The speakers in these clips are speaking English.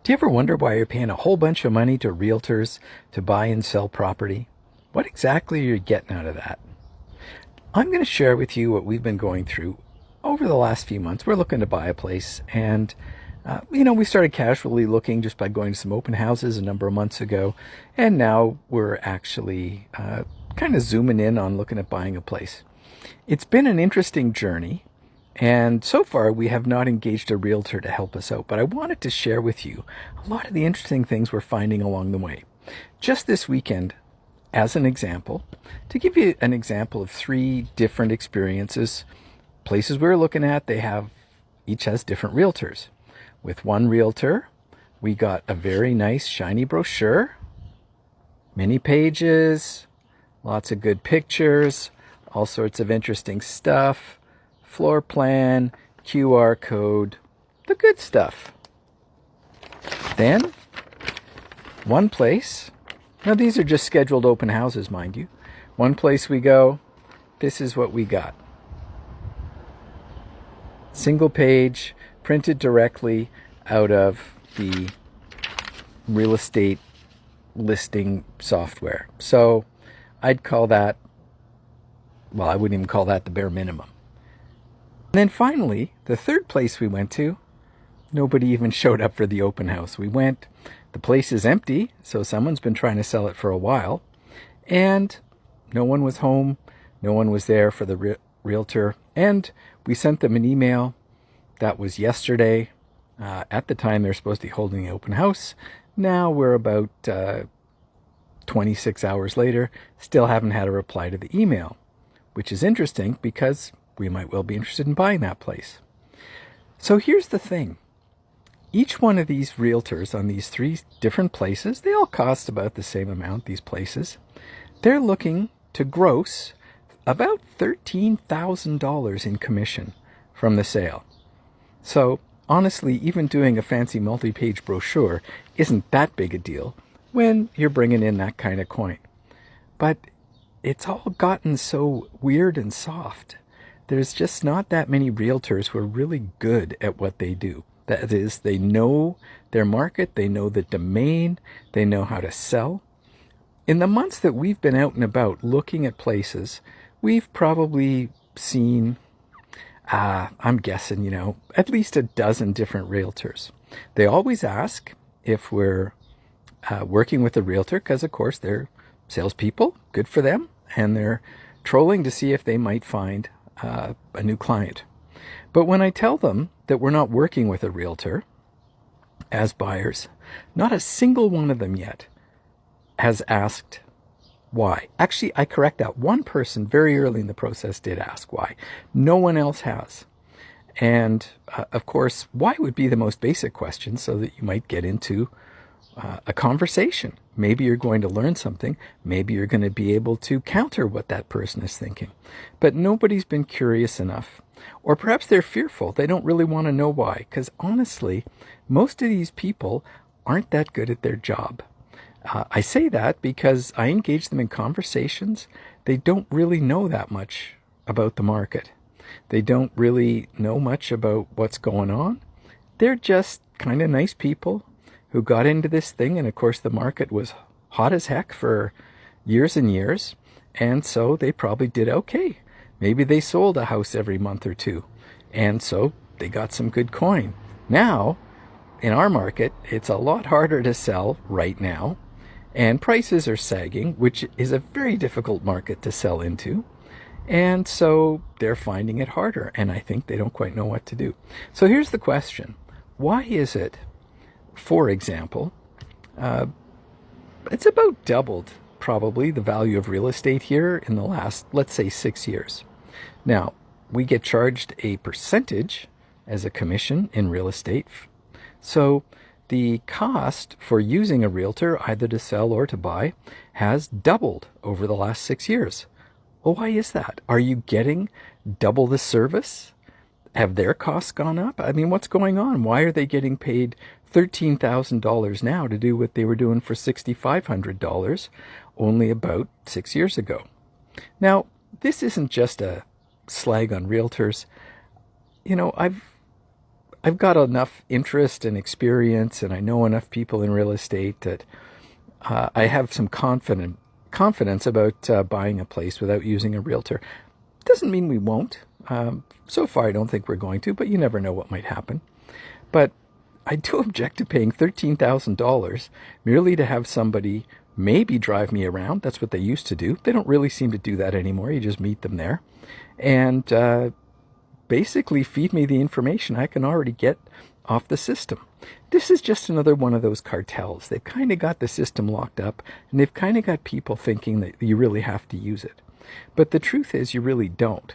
Do you ever wonder why you're paying a whole bunch of money to realtors to buy and sell property? What exactly are you getting out of that? I'm going to share with you what we've been going through over the last few months. We're looking to buy a place, and we started casually looking just by going to some open houses a number of months ago, and now we're actually kind of zooming in on looking at buying a place. It's been an interesting journey. And so far, we have not engaged a realtor to help us out, but I wanted to share with you a lot of the interesting things we're finding along the way. Just this weekend, as an example, to give you an example of 3 different experiences, places we were looking at, each has different realtors. With one realtor, we got a very nice shiny brochure, many pages, lots of good pictures, all sorts of interesting stuff. Floor plan, QR code, the good stuff. Then, one place, now these are just scheduled open houses, mind you. One place we go, this is what we got. Single page, printed directly out of the real estate listing software. So I'd call that, well, I wouldn't even call that the bare minimum. And then finally, the third place we went to, nobody even showed up for the open house. We went, the place is empty, so someone's been trying to sell it for a while, and no one was home, no one was there for the realtor, and we sent them an email. That was yesterday. At the time, they're supposed to be holding the open house. Now we're about 26 hours later, still haven't had a reply to the email, which is interesting because we might well be interested in buying that place. So here's the thing. Each one of these realtors on these 3 different places, they all cost about the same amount, these places. They're looking to gross about $13,000 in commission from the sale. So honestly, even doing a fancy multi-page brochure isn't that big a deal when you're bringing in that kind of coin. But it's all gotten so weird and soft. There's just not that many realtors who are really good at what they do. That is, they know their market, they know the domain, they know how to sell. In the months that we've been out and about looking at places, we've probably seen, I'm guessing, at least a dozen different realtors. They always ask if we're working with a realtor because, of course, they're salespeople, good for them, and they're trolling to see if they might find a new client. But when I tell them that we're not working with a realtor as buyers, not a single one of them yet has asked why. Actually, I correct that. One person very early in the process did ask why. No one else has. And of course, why would be the most basic question so that you might get into a conversation. Maybe you're going to learn something. Maybe you're going to be able to counter what that person is thinking. But nobody's been curious enough. Or perhaps they're fearful. They don't really want to know why. Because honestly, most of these people aren't that good at their job. I say that because I engage them in conversations. They don't really know that much about the market. They don't really know much about what's going on. They're just kind of nice people who got into this thing, and of course the market was hot as heck for years and years, and so they probably did okay. Maybe they sold a house every month or two, and so they got some good coin. Now, in our market, it's a lot harder to sell right now, and prices are sagging, which is a very difficult market to sell into, and so they're finding it harder, and I think they don't quite know what to do. So here's the question. Why is it, for example, it's about doubled probably the value of real estate here in the last, let's say, 6 years. Now, we get charged a percentage as a commission in real estate. So the cost for using a realtor, either to sell or to buy, has doubled over the last 6 years. Well, why is that? Are you getting double the service? Have their costs gone up? I mean, what's going on? Why are they getting paid $13,000 now to do what they were doing for $6,500 only about 6 years ago? Now, this isn't just a slag on realtors. You know, I've got enough interest and experience, and I know enough people in real estate that I have some confidence about buying a place without using a realtor. Doesn't mean we won't. So far, I don't think we're going to, but you never know what might happen. But I do object to paying $13,000 merely to have somebody maybe drive me around. That's what they used to do. They don't really seem to do that anymore. You just meet them there. And basically feed me the information I can already get off the system. This is just another one of those cartels. They've kind of got the system locked up, and they've kind of got people thinking that you really have to use it. But the truth is you really don't.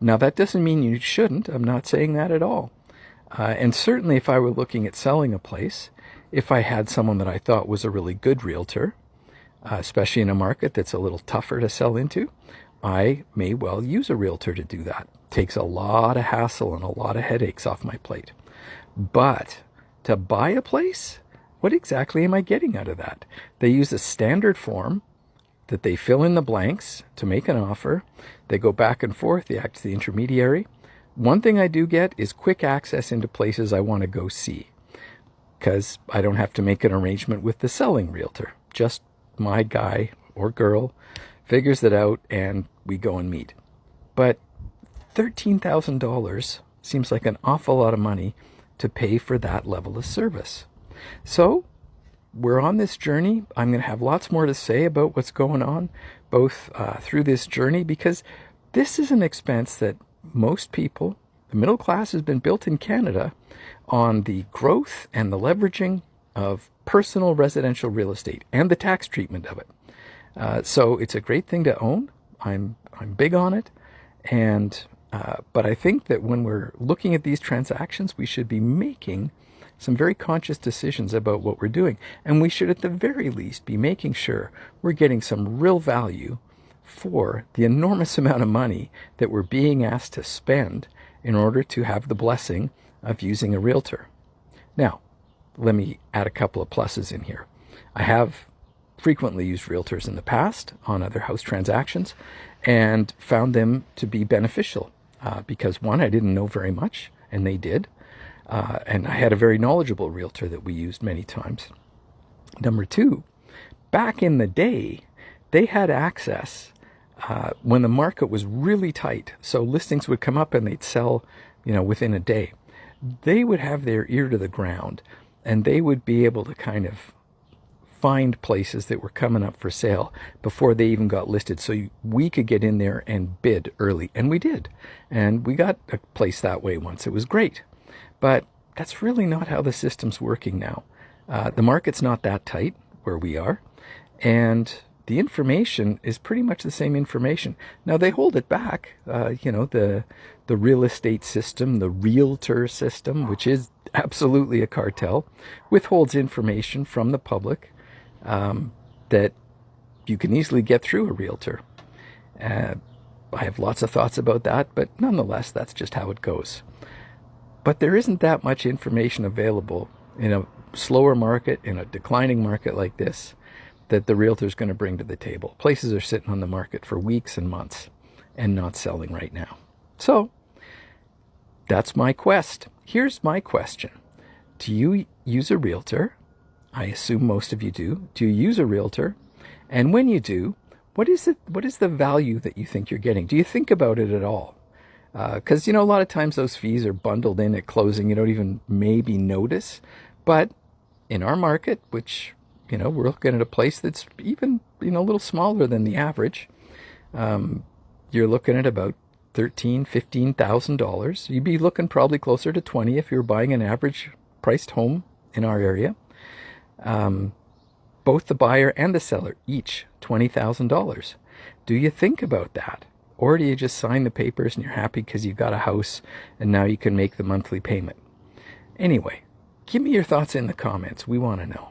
Now, that doesn't mean you shouldn't. I'm not saying that at all. And certainly if I were looking at selling a place, if I had someone that I thought was a really good realtor, especially in a market that's a little tougher to sell into, I may well use a realtor to do that. Takes a lot of hassle and a lot of headaches off my plate. But to buy a place, what exactly am I getting out of that? They use a standard form that they fill in the blanks to make an offer. They go back and forth. They act as the intermediary. One thing I do get is quick access into places I want to go see, because I don't have to make an arrangement with the selling realtor. Just my guy or girl figures it out and we go and meet. But $13,000 seems like an awful lot of money to pay for that level of service. So we're on this journey. I'm going to have lots more to say about what's going on, both through this journey, because this is an expense that most people, the middle class, has been built in Canada on the growth and the leveraging of personal residential real estate and the tax treatment of it. So it's a great thing to own. I'm big on it. And but I think that when we're looking at these transactions, we should be making some very conscious decisions about what we're doing. And we should at the very least be making sure we're getting some real value for the enormous amount of money that we're being asked to spend in order to have the blessing of using a realtor. Now, let me add a couple of pluses in here. I have frequently used realtors in the past on other house transactions and found them to be beneficial because, one, I didn't know very much, and they did. And I had a very knowledgeable realtor that we used many times. Number two, back in the day, they had access when the market was really tight. So listings would come up and they'd sell, within a day. They would have their ear to the ground, and they would be able to kind of find places that were coming up for sale before they even got listed. So we could get in there and bid early. And we did. And we got a place that way once. It was great. But that's really not how the system's working now. The market's not that tight where we are. And the information is pretty much the same information. Now, they hold it back. The real estate system, the realtor system, which is absolutely a cartel, withholds information from the public that you can easily get through a realtor. I have lots of thoughts about that, but nonetheless, that's just how it goes. But there isn't that much information available in a slower market, in a declining market like this, that the realtor's going to bring to the table. Places are sitting on the market for weeks and months and not selling right now. So that's my quest. Here's my question. Do you use a realtor? I assume most of you do. Do you use a realtor? And when you do, what is the value that you think you're getting? Do you think about it at all? Because, a lot of times those fees are bundled in at closing. You don't even maybe notice. But in our market, which, we're looking at a place that's even, a little smaller than the average, you're looking at about $13,000, $15,000. You'd be looking probably closer to 20 if you were buying an average priced home in our area. Both the buyer and the seller, each $20,000. Do you think about that? Or do you just sign the papers and you're happy because you've got a house and now you can make the monthly payment? Anyway, give me your thoughts in the comments. We want to know.